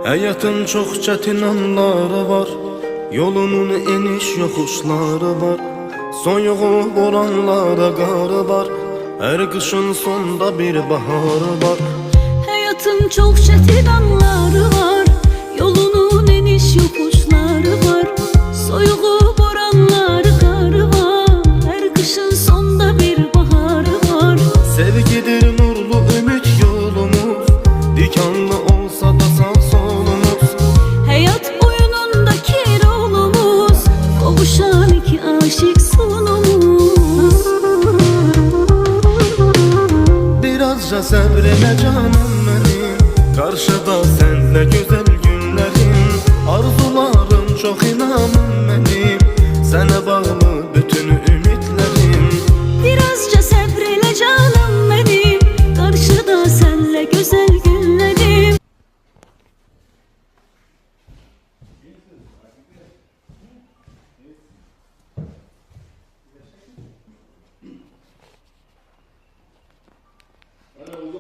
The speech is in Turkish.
Hayatın çok çətin anları var, yolunun eniş yoxuşları var. Soyuğu boranlara qarı var, her qışın sonda bir baharı var. Hayatın çok çetin anları var, yolunun eniş yokuşları var. Soyuğu boranları karı var, her kışın sonda bir baharı var. Sevgidir nurlu ümit yolumuz, dikanlı olsa da sağ solumuz. Hayat oyunundaki rolumuz, kavuşan iki aşık sonumuz. Birazca səbr elə canım mənim, qarşı